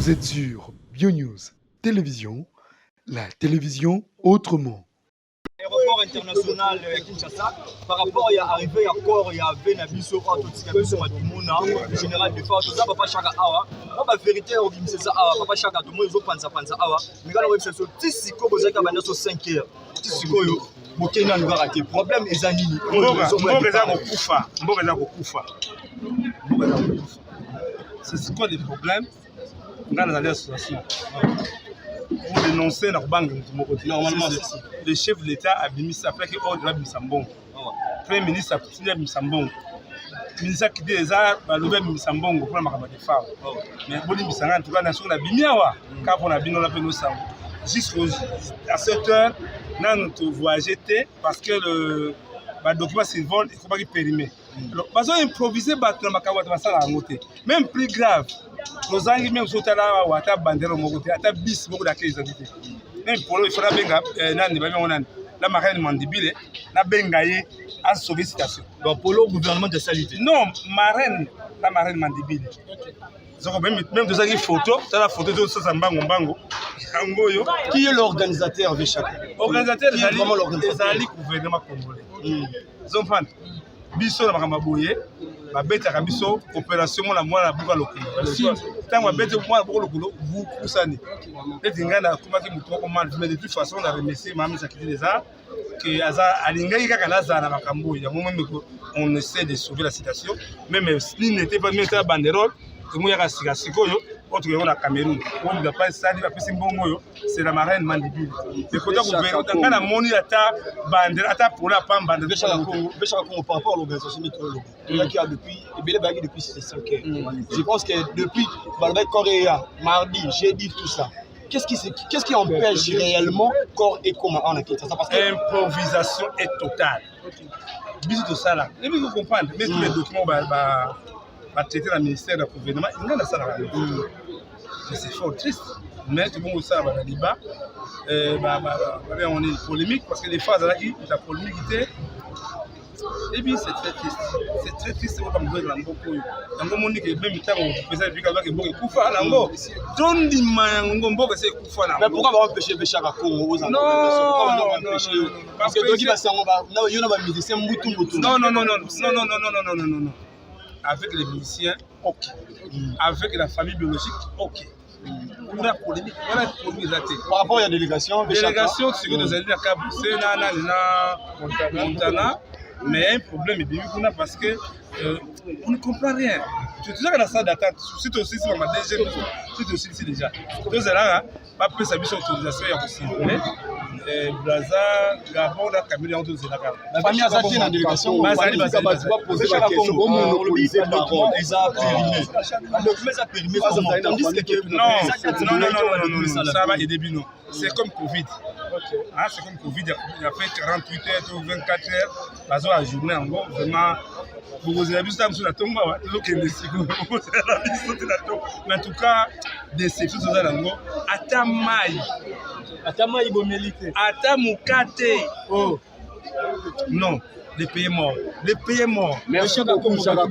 Vous êtes sur BioNews Télévision, la télévision autrement. Aéroport international Kinshasa, par rapport à arrivé à corps, il y avait Nabiso, le général de force, ça papa chaka awa. Moi la vérité c'est ça awa, papa chaka tout le monde panza awa. Mais quand on fait ce tisiko bozaka bana so 5 heures. Tisiko yo bokena nous raté. Problème ezanini. C'est quoi les problèmes dans les associations? Pour dénoncer notre banque, normalement, le chef de l'État a mis ça après que ordre de Missambon. Le Premier ministre a signé Missambon. Le ministre qui dit les arts, le Missambon, pour la Makamade Fao. Mais pour les Missanga, en tout cas, la nation a bimiawa. Car on a bien on nos sangs. Jusqu'à 7 heures, nous te voyager parce que le document s'envole, il faut pas qu'il périme. Alors, parce qu'on improvisé, même plus grave. Nos amis même sont là où à bandera au Mogoté, à bis beaucoup d'accueil. Même pour eux, il faudra bien la marraine mandibile, la bengaye à sauver citation. Donc pour le gouvernement de saluer. Non, marraine, la marraine mandibile. Même deux amis photo, tu as la photo de ça Mbango. Qui est l'organisateur de chaque? L'organisateur, c'est le gouvernement congolais. Ils ont fait biso na makamabouye babeta biso opération la mwana buka lokolo tango babeta mwana buka lokolo vous kusani eti ngana komaki mutu ko mal mais de toute façon na remercier mama Sakiti des arts que aza alingai kaka naza na makambo ya même on essaie de sauver la situation même s'il n'était pas mis à banderole que moi yaka sikasikoyo autre que la Cameroun on ne pas ça va pesi mbongo c'est la marraine mandibile le côté gouvernement dans la moni ata bandera ata pour la pamba de Congo par rapport à l'organisation météorologique qui a depuis depuis 5 ans. Je pense que depuis Coréa mardi jeudi tout ça qu'est-ce qui empêche réellement corps et comment on a quitté ça parce que l'improvisation est totale. Bisous de ça là et vous comprendre mais tous les documents traiter dans le ministère de la gouvernement, il y a ça là. Mais c'est fort triste. Mais tout le monde ça va dans le débat. On est une polémique parce que les phases là, la polémique était. Et puis c'est très triste. C'est très triste comme vous dans beaucoup. Dans le monde qui est même temps on faisait depuis que beaucoup kufa là ngo. Don di mango ngo c'est kufa là. Mais pourquoi on va empêcher Béchara Congo aux non. Parce que donc il va s'en va. Là il y en a des musiciens moutou. Non. Avec les musiciens, ok. Avec la famille biologique, ok. On a polémique, par rapport à la délégation, délégation, c'est que nous allons à Cap Montana, mais un problème est bien parce que on ne comprend rien. Tu sais que la salle d'attente, c'est aussi sur ma deuxième, c'est aussi ici déjà. Donc là, pas plus sa mission autorisation, il y a possible. Braza, Gabon, la Cameroun, on se la famille a sorti la délégation, on va poser la question. On monopolise les documents, ils ont périmé. Le document a périmé. Non, ça va aider Bino. C'est comme Covid. C'est comme Covid, il a fait 48 heures, 24 heures, Bazo a journée en gros, vraiment. Vous avez vu ça sur la tombe, mais en tout cas, déception sur la tombe. Atamaï Bomélité. Atamukate. Oh. Non, les pays morts. Les pays morts. Merci beaucoup, Papa,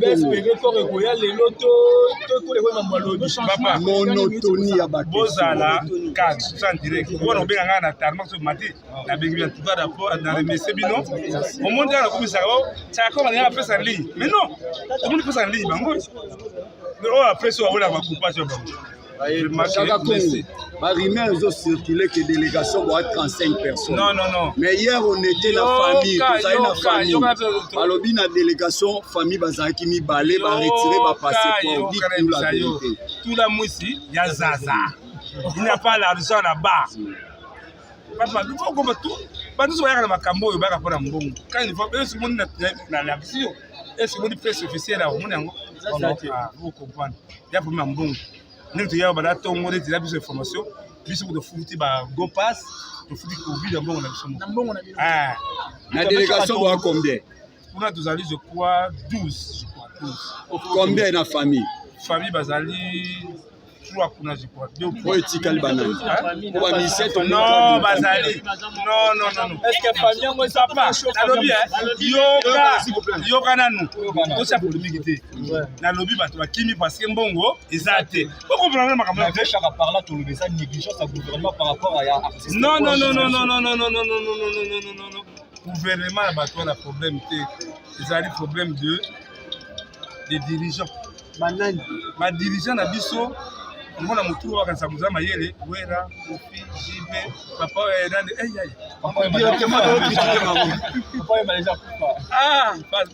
monotonie à Baké. Bozala, 400 direct. On a bien un attaquement sur Maté. La Béguin, tout va d'abord dans les messieurs Bino. Au monde, la commissariat, ça a comme un peu sa ligne. Mais non, tout le monde peut sa ligne. Mais après, ça, on va couper. Marimé, ils ont circulé que délégation doit être 35 personnes. Non. Mais hier, on était la famille. Tout ça, une famille. Alors, la délégation, famille, Bazaki, mi balé, va retirer, va passer pour dire tout la vérité. Tout la moussi, il y a Zaza. Il n'y a pas l'argent là-bas. Papa, il faut qu'on tout. Pas nous voyons dans Macambo, il va faire un bon. Quand il faut, ce monde n'a la vision. Et ce monde presse officiel là, vous comprenez. Il y a pour un bon. Nous tu y a bala tongo de la plus information plus de fouti ba go pass de fouti Covid on a la délégation doit combien on a tous allés je crois 12 combien la famille bazali 3 kuna je crois 2 ou 3 oyo etikali banani po bamisien non bazali non est-ce que famille yango eza papa nalobi yoka nanu tosia polémique te nalobi bato bakimi parce que mbongo eza te okomprendre makambo avec chaque par là tolobi eza négligence ya gouvernement par rapport à ya artiste non gouvernement na bato wana problème te ezali problème de dirigeants badirigeant na biso mona motu oyo akanisa kozala mayele wera kofi jibe papa nani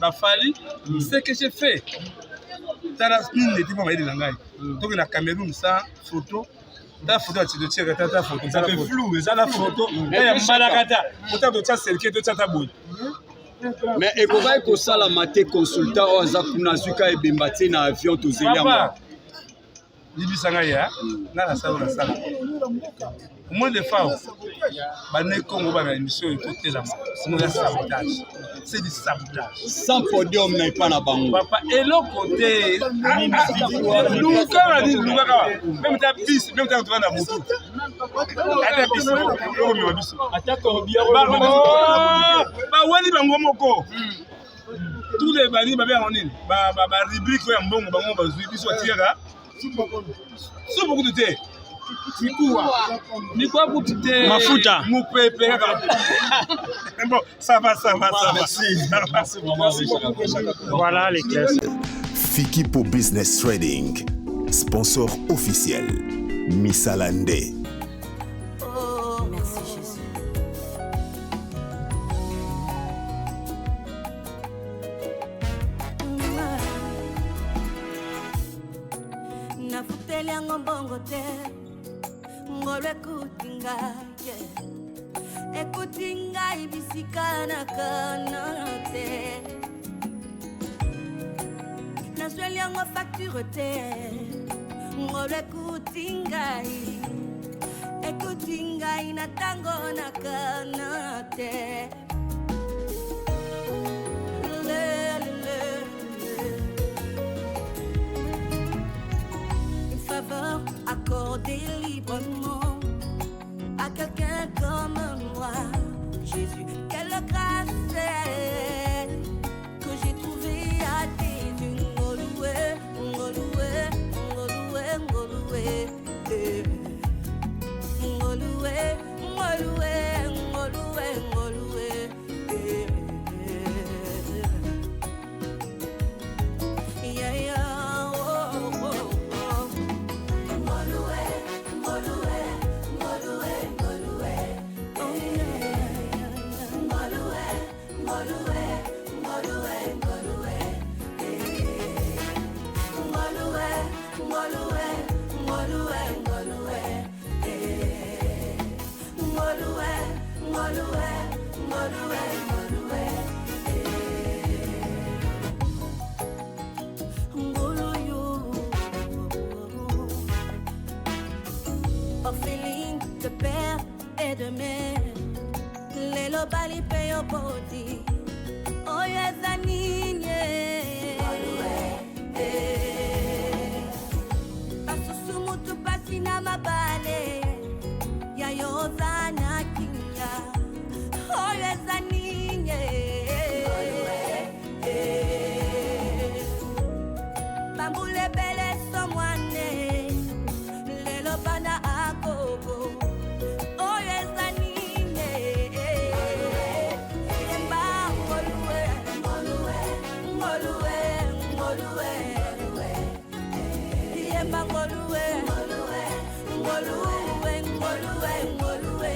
bafali ce que j'ai fait tala nini neti mpo mayele na ngai toki na Cameroun sa photo ta photo ya tidotiere tata photo eza na photo ya mbalaka ta ota totia selke totia ta boye mais ekokaki kosalama te consultant oyo aza kuna azwika ebemba te na avion tozeli yango libisa ngai ya nga nasala au moins des fois bane Congo bana émission oyo totelama simoya sabotage c'est du sabotage sans podium na epa na bango papa eloko te lukaka même ta bis même ta na motu ata bis eloko mema biso baweli bango moko tous les bani babe yango nini barubrique oyo ya mbongo bango bazwi biso batiaka so beaucoup de thé ni quoi pour te mafuta mupepe kaka bon ça va merci voilà les classes Fikipo Business Trading sponsor officiel Misalande. Oh merci Jésus. Nafuteli yango mbongo te ngolo ekuti ngai ekuti ngai bisika na kana te nazweli yango facture te ngolo ekuti ngai na tango na kana te accordé librement à quelqu'un comme moi. Jésus, quelle grâce que j'ai trouvé à tes yeux. Ngoloué, ngoloué, ngoloué, ngoloué, ngoloué, ngoloué, ngoloué, ngoloué. Yeah, yeah. Orpheline de père et de mère, les lobali payo body, oh yes anine, pasusumu tu pasina mabale, ya yozana kinya, oh yes anine, bambule bele someone, les lobana agogo. Ngolue, ngolue, ngolue, ngolue, ngolue.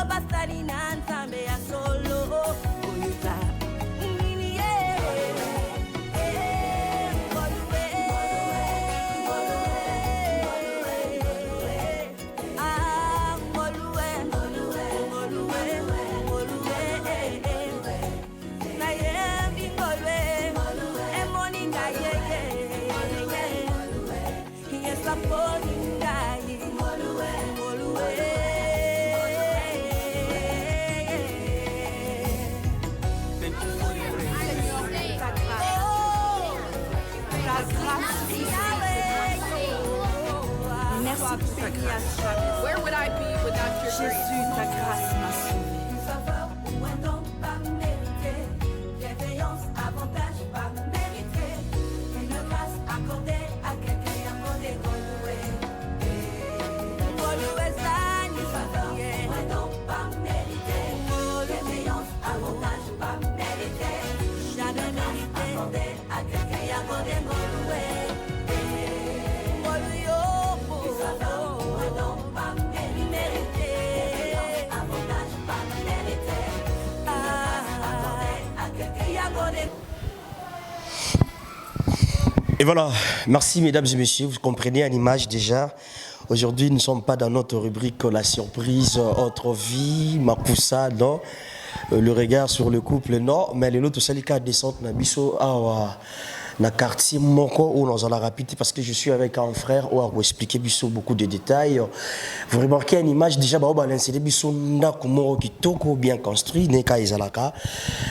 basali na nzambe ya solo oyo eza nini ye Ngolue ah Ngolue na yembi Ngolue emoninga ye yesaponi ngai Ngolue Merci pour ta grâce. Where would I be without your grace? Jésus, ta grâce m'a sauvé. Une faveur ou un don pas mérité, bienveillance, avantage pas mérité, une grâce accordée à quelqu'un à mon Ngolue. Ngolue zani. Une faveur ou un don pas mérité, bienveillance, avantage pas mérité, jamais mérité, accordée à quelqu'un à mon Ngolue. Et voilà, merci mesdames et messieurs, vous comprenez à l'image déjà. Aujourd'hui, nous ne sommes pas dans notre rubrique La surprise, autre vie, Makusa, non. Le regard sur le couple, non. Mais les autres, c'est le cas descente, Nabiso, na quartier moko où nous allons rapide parce que je suis avec un frère où on va expliquer beaucoup de détails. Vous remarquez une image déjà bah on va l'insérer biso ndako moko kitoko bien construit neka ezalaka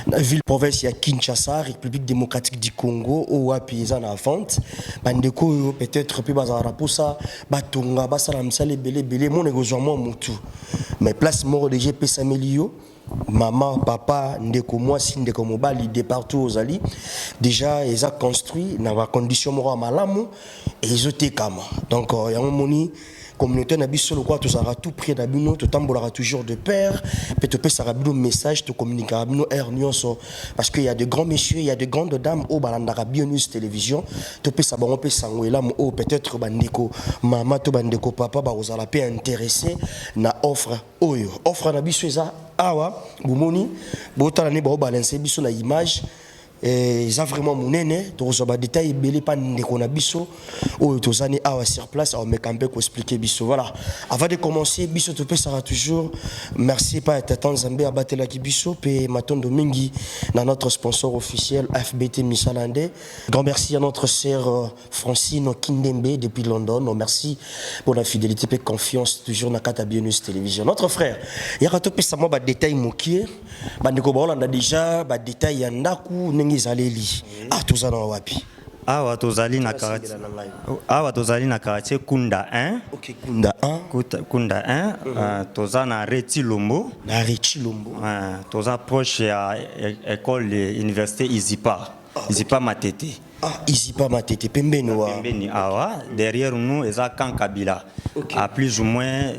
na ville province ya Kinshasa République démocratique du Congo où apisa na vente bandeko peut-être pe bazara pour ça batonga basala msale belé mon négociation mutu mais place moko de GP Samelio maman, papa, ndeko mwasi, ndeko mobali, de partout aux alliés. Déjà, ils ont construit dans la condition morale malamu et ils ont été kama. Donc, il y a un moment communauté na biso le quoi tout ça tout près d'abino tout tambolara toujours de père peut te passer rabino message te communiquer rabino nyonso parce qu'il y a de grands messieurs il y a de grandes dames au balanda bio news télévision te passer bon peut sangwela mo peut-être bandeko maman to bandeko papa ba ozala pe intéressé na offre na biso eza awa bumoni botala ne ba balancer biso na image ils ont vraiment mon aîné, tous les détails, belé pas de konabiso, ou tous années à sur place, on me campé pour expliquer biso. Voilà. Avant de commencer, biso te sera toujours. Merci pas être temps Zambé à battre la biso, et Maton Domingi, dans notre sponsor officiel FBT Misalande. Grand merci à notre sœur Francine Kindembe depuis London. Merci pour la fidélité et confiance toujours dans Kata Bionus Télévision. Notre frère, il y a tout ça moi des détails mokier, bandeko on a déjà des détails yandaku Zaleli. Ah, tout ça dans wapi. Awa tozali na quartier. Awa tozali na quartier Kunda 1. OK, Kunda 1. Kunda 1. Toza na Retilombo. Na Retilombo. Toza proche à école université Izipa. Izipa Matete. Ah, Izipa Matete, Pembeni wa. Pembeni awa. Derrière nous, eza Kan Kabila. Okay. À plus ou moins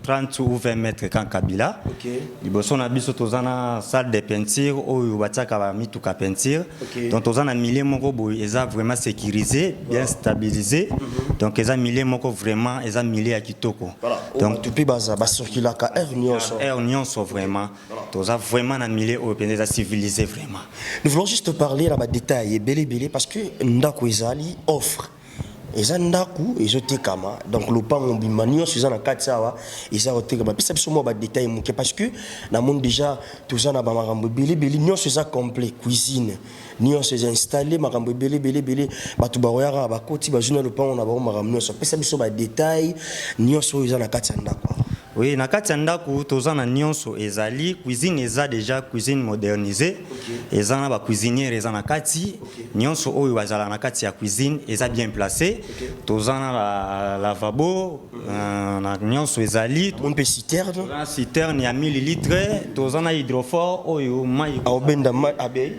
30 ou 20 mètres Kan Kabila. OK. Liboso na biso tozana salle de peinture ou batiaka ba mituka peinture. Okay. Donc tozana milieu moko boy eza vraiment sécurisé, bien stabilisé. Donc eza milieu moko vraiment eza milieu ya kitoko. Voilà. Donc tout peut baza ba circuler ka air nyonso vraiment. Toza vraiment na milieu européen eza civilisé vraiment. Nous voulons juste parler là ba détail belé parce que ndako ezali offre eza ndaku ezotekama donc lopango bima nyonso eza na kati awa eza otekama pesa biso mo ba détail moke parce que na monde déjà toza na ba makambo belé nyonso eza complet cuisine nyonso eza installé makambo belé bato ba royara ba koti ba juna lopango na ba makambo nyonso pesa biso ba détail nyonso eza na kati ndako. Oui, na kati ndaku toza na nyonso ezali cuisine eza déjà cuisine modernisée. Okay. Eza na ba cuisinière eza na kati. Okay. Nyonso oyo bazala na kati ya cuisine eza bien placé. Okay. Toza na lavabo na nyonso ezali on peut citerne. Toza citerne ya 1000 litres, toza na hydrophore oyo mai obenda mai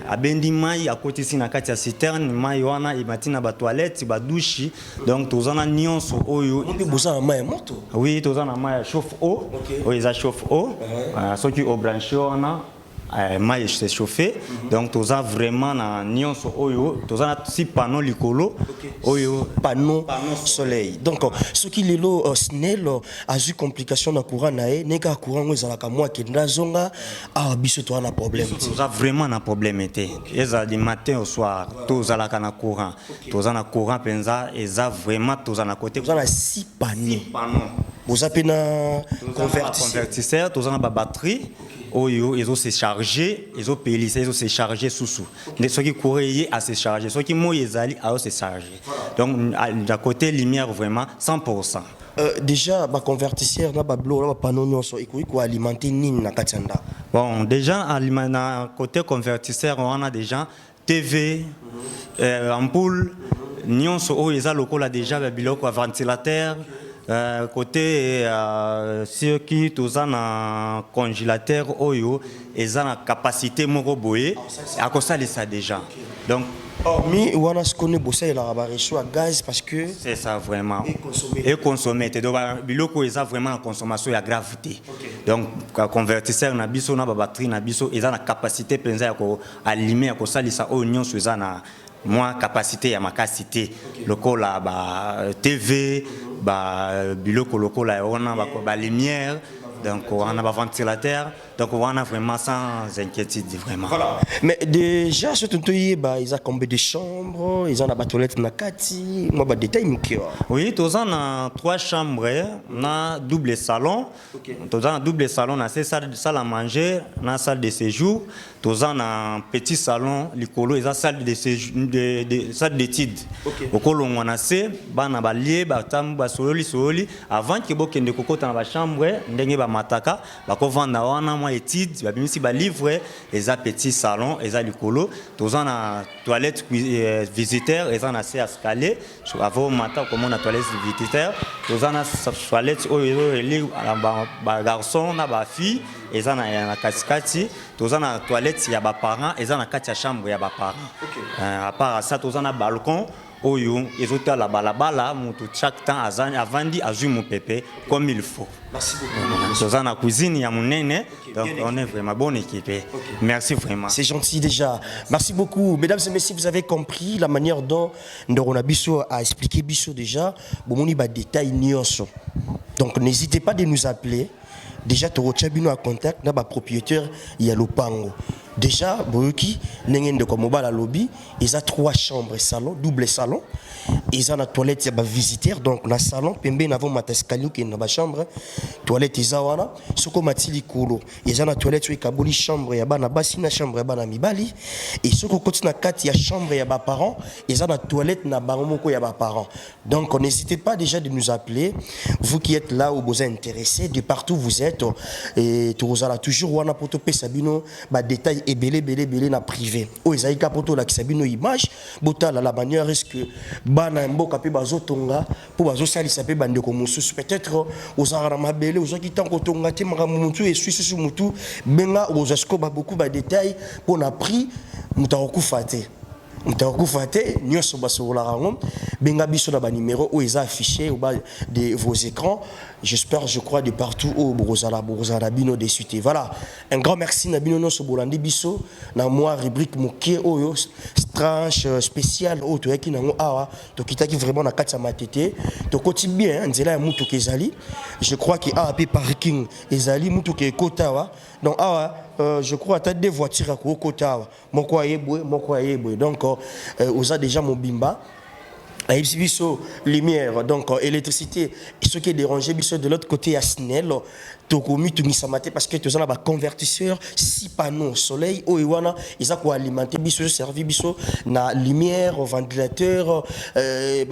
abendi mai akotisi na kati ya citerne mai wana imatina ba toilette ba douche. Donc toza na nyonso oyo on peut bosa na mai moto. Oui, toza na mai chauffe eau, okay. Oui, ça chauffe eau. Ceux qui ont branché, on a maille s'est chauffé donc toza vraiment na nyonso oyo toza na si panneau likolo oyo panneau soleil donc ce qui lelo SNEL a eu complication na courant nae neka courant ngo ezalaka moi kenda zonga biso to na problème toza vraiment na problème été eza du matin au soir toza la na courant toza na courant penza eza vraiment toza na côté toza na 6 panneaux vous appelez na convertisseur toza na ba batterie oyo ils ont se charger ils ont payé ils ont se charger sous ceux qui couraient à se charger ceux qui moi ezali à se charger donc à côté lumière vraiment 100%. Déjà ba convertisseur na ba bloc na panneau nyonso ikoki ko alimenter nini na katanda. Bon déjà à côté convertisseur on a déjà TV ampoule nyonso oyo eza lokola déjà ba biloko ventilateur. Côté ceux qui toza na congélateur oyo eza na capacité moko boye akosalisa déjà donc hormis wana ce qu'on est bossé la reçu à gaz parce que c'est ça vraiment et consommer donc biloko eza vraiment en consommation ya gravité donc convertisseur na biso na ba batterie na biso eza na capacité penza ya ko allumer ya kosalisa oyo nyonso eza na moi capacité ya makasité lokola ba TV ba biloko lokola on a ba lumière donc on a ba ventilateur donc on a vraiment sans inquiétude vraiment voilà mais déjà ce tontoyé ba ils a combien de chambres ils ont la toilette na kati moi ba détail mukio oui tous on a 3 chambres na double salon tous on a double salon na salle à manger na salle de séjour tous on a petit salon likolo ils a salle de séjour de salle d'étude okolo ngwana se bana ba lié ba tam ba sololi avant que bokende kokota na ba chambre ndenge ba mataka ba ko vanda wana moi étude ba bimisi ba livre les a petit salon les a likolo tous on a toilette visiteur les on a se escalier avant matin comme on a toilette visiteur tous on a toilette oyo les ba garçon na ba fille les on a na katikati tous on a toilette ya ba parents les on a kati ya chambre ya ba parents à part ça tous on a balcon oyo ezota la balabala mutu chaque temps avandi azui mon pépé comme il faut. Merci beaucoup. Dans la cuisine ya munene donc on est vraiment bonne équipe. Merci vraiment. C'est gentil déjà. Merci beaucoup mesdames et messieurs, vous avez compris la manière dont Ndorona Bisso a expliqué Bisso déjà bomoni ba détail nyonso. Donc n'hésitez pas de nous appeler. Déjà tu rechabino à contact na ba propriétaire ya lopango. Déjà boyoki nengende ko mobile lobby ils a 3 chambres salon double salon ils ont la toilette ya ba visiteur donc na salon pembe na vont matascalier qui na ba chambre toilette ils wana soko matili kolo ils ont la toilette sur kaboli chambre ya bana basi na chambre ya bana mibali et soko koti na kati ya chambre ya ba parents ils ont la toilette na bango moko ya ba parents donc n'hésitez pas déjà de nous appeler vous qui êtes là ou vous êtes intéressés de partout vous êtes et tu vous allez toujours wana poto pe sabino ba détail et belé na privé o ezaika poto la kisabino image botala la manière est-ce que bana mboka pe bazotonga po bazosalisa pe bandeko mosusu peut-être ozara mabele ozoki tango tonga te maka mutu et susu mutu benga ozasko ba beaucoup ba détails pour na prix mutakokufa te nyonso basola rango benga biso na ba numéro o eza affiché au bas de vos écrans j'espère je crois de partout au brozala bino de suite voilà un grand merci na bino nyonso bolandi biso na moi rubrique moké oyo tranche spéciale o to yaki nango awa to kitaki vraiment na kati ya matete to koti bien nzela ya mutu kezali je crois que awa pe parking ezali mutu ke kotawa donc awa je crois que des voitures à Kokotawa. Moko ayebwe. Donc, vous avez déjà mon bimba. Biso lumière, donc électricité. Et ce qui est dérangé, biso de l'autre côté à SNEL, Tokomi Tumisamate, parce que tu as un convertisseur, 6 panneaux soleil, Oiwana, ils ont quoi alimenter, biso servi, biso, na lumière, ventilateur,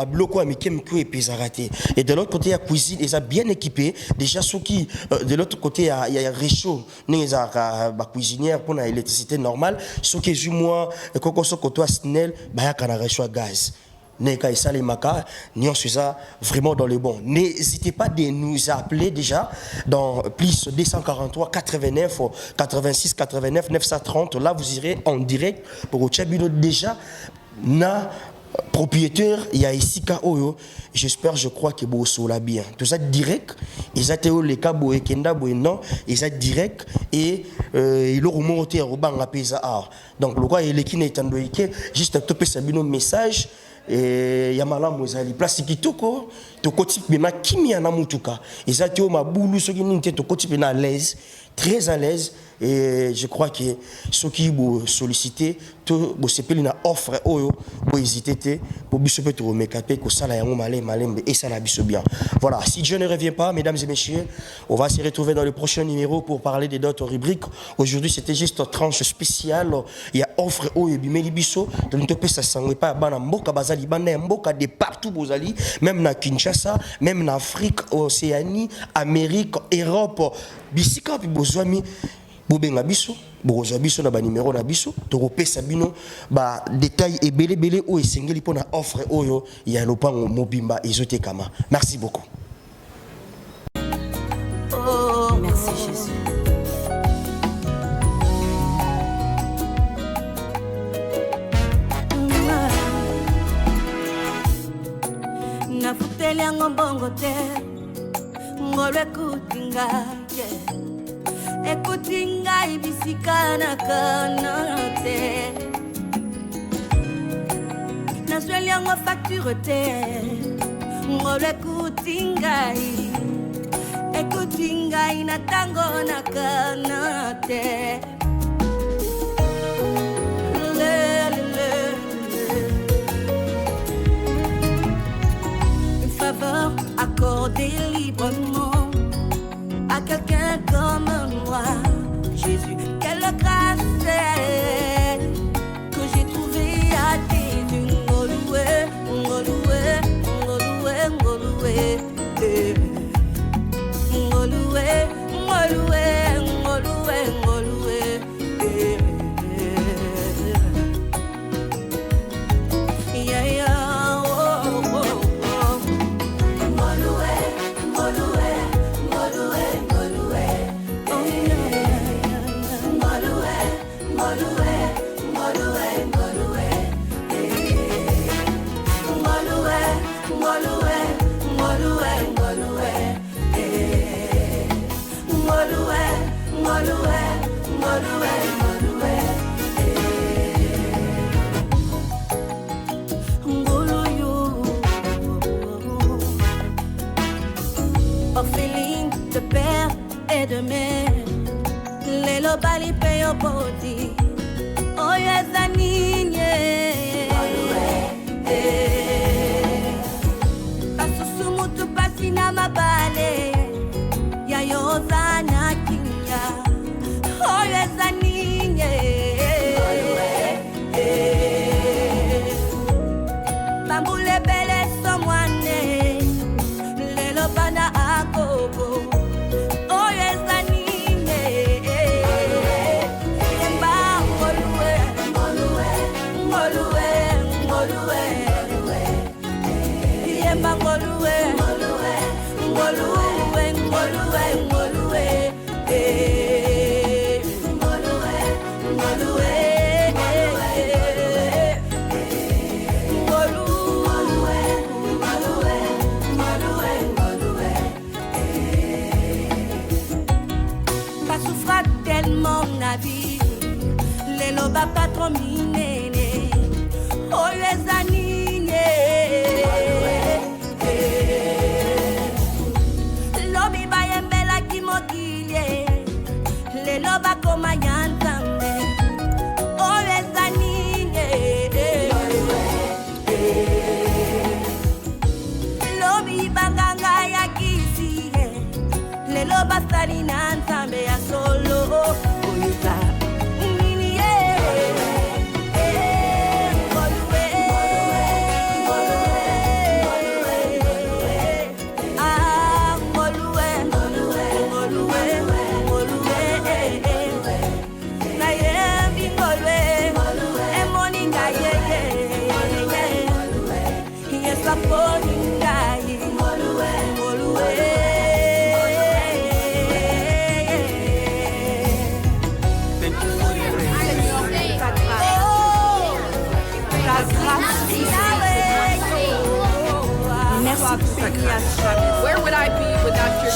bloco amikem et pesaraté. Et de l'autre côté à cuisine, ils ont bien équipé. Déjà, ceux qui, de l'autre côté, il y a réchaud, ils ont la cuisinière pour l'électricité normale. Ceux qui jouent moi, quand on se côtoie SNEL, il y a un réchaud à gaz. Neka et Salimaka, nous sommes vraiment dans le bon. N'hésitez pas de nous appeler déjà dans plus 243 89 86 89 930. Là, vous irez en direct pour Tchabino déjà na propriétaire, il y a ici Oyo. J'espère, je crois que vous sola bien. Tout ça direct, ils ont les cas Kenda non, ils ont direct et ils ont remonté au banc à Pesa. Donc le roi et l'équipe est en juste à toper sabino message. Et yamala mozali place kitoko to koti pena kimi na mutuka ezati o mabulu soki ninte to koti pena à l'aise, très à l'aise. Et je crois que ceux qui vous solliciter tout vous sepeli na offre oyo vous hésiter pour biso peut remekater que ça la yango malembe et ça la biso bien. Voilà, si Dieu ne revient pas, mesdames et messieurs, on va se retrouver dans le prochain numéro pour parler des d'autres rubriques. Aujourd'hui, c'était juste une tranche spéciale. Il y a offre oyo bimeli biso de n'tope ça sangwe pas bana mboka bazali bana mboka de partout bozali, même na Kinshasa, même na Afrique, Océanie, Amérique, Europe, bisika pi bozwami bobenga biso bokozwa biso na ba numéro na biso tokopesa bino ba détail ebele o esengeli pona offre oyo ya lopango mobimba ezotekama. Merci beaucoup. Oh, merci Jésus. Nafuteli yango mbongo te ngolwe kutinga écoute ngai bisika na kana te nazweli yango facture te ngolo écoute ngai na tango na kana te une faveur accordée librement à quelqu'un comme moi, Jésus, quelle grâce c'est que j'ai trouvé à tes yeux. Ngoloué, ngoloué, ngoloué, ngoloué, ngoloué, ngoloué, ngoloué, ngoloué, yeah, yeah, oh, oh, oh. Ngoloué, ngoloué, ngoloué. Orpheline de père et de mère, les lobali payo body, oyo zaninye, kasusumu tu pasi na mabale, ya yozana kinya, oyo zaninye, bambule bele somwane, le lobana akobo. Loba patron minene, oyo zanine, lobi bayembela kimokilie, le loba koma yantambe, oyo zanine, lobi banganga ya kisiye, le loba salina ntambe ya solo, oyo zanine.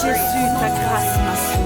Jésus, ta grâce m'a sauvé.